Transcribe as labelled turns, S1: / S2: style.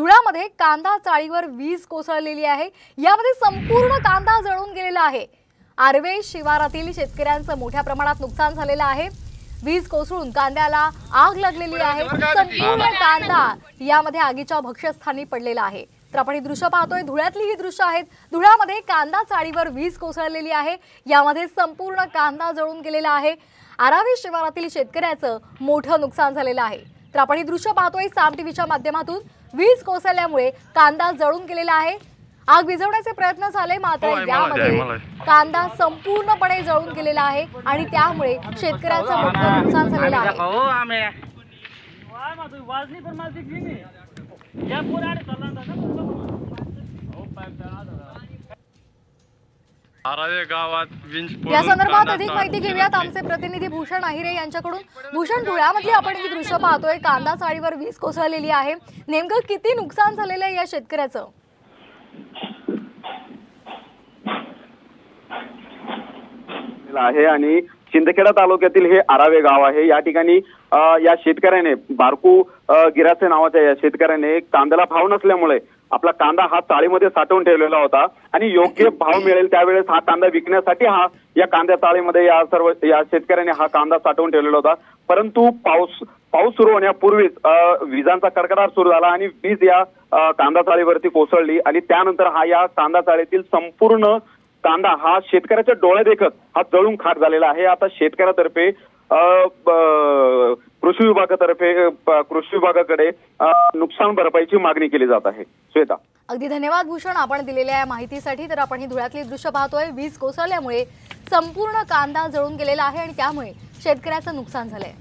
S1: धुळ्यामध्ये कांदा चाळीवर वीज कोसळलेली आहे। यामध्ये संपूर्ण कांदा जळून गेलेला आहे। आर्वे शिवारातील शेतकऱ्यांचं मोठ्या प्रमाणात नुकसान झालेलं आहे। वीज कोसळून कांद्याला आग लागलेली आहे। संपूर्ण कांदा यामध्ये आगीच्या भक्ष्यस्थानी पडलेला आहे। तर आपण ही दृश्य पाहतोय, धुळ्यातली ही दृश्य आहेत। धुळ्यामध्ये कांदा चाळीवर वीज कोसळलेली आहे। यामध्ये संपूर्ण कांदा जळून गेलेला आहे। आरावे शिवारातील शेतकऱ्याचं मोठं नुकसान झालेलं आहे। तर आपण ही दृश्य पाहतोय साम टीव्हीच्या माध्यमातून। वीज कोसळल्यामुळे कांदा जळून गेलेला आहे। आग विझवण्याचे प्रयत्न झाले, मात्र यामध्ये कांदा संपूर्णपणे जळून गेलेला आहे आणि त्यामुळे शेतकऱ्याचं मोठं नुकसान झालेलं आहे। या संदर्भात अधिक माहिती घेऊयात आमचे प्रतिनिधी भूषण आहिरे यांच्याकडून। भूषण, धुळ्यामधली आपण ही दृश्य पाहतोय, कांदा चाळीवर वीज कोसळलेली आहे। नेमकं किती नुकसान झालेलं आहे या शेतकऱ्याचं?
S2: आहे आणि शिंदखेडा तालुक्यातील हे आरावे गाव आहे। या ठिकाणी या शेतकऱ्याने बारकू गिरासे नावाच्या या शेतकऱ्याने कांद्याला भाव नसल्यामुळे आपला कांदा हा चाळीमध्ये साठवून ठेवलेला होता आणि योग्य भाव मिळेल त्यावेळेस हा कांदा विकण्यासाठी या कांद्या चाळीमध्ये या शेतकऱ्याने हा कांदा साठवून ठेवलेला होता। परंतु पाऊस सुरू होण्यापूर्वीच विजांचा कडकडाट सुरू झाला आणि वीज या कांदा चाळीवरती कोसळली आणि त्यानंतर या कांदा चाळीतील संपूर्ण कांदा हा शेतकऱ्याच्या डोळे देखत हा जळून खाक झालेला आहे। आता शेतकऱ्यातर्फे कृषी विभागाकडे नुकसान भरपाईची मागणी केली जात आहे। श्वेता,
S1: अगदी धन्यवाद भूषण आपण दिलेल्या या माहितीसाठी। तर आपण ही धुळ्यातली दृश्य पाहतोय, वीज कोसळल्यामुळे संपूर्ण कांदा जळून गेलेला आहे आणि त्यामुळे शेतकऱ्याचं नुकसान झालंय।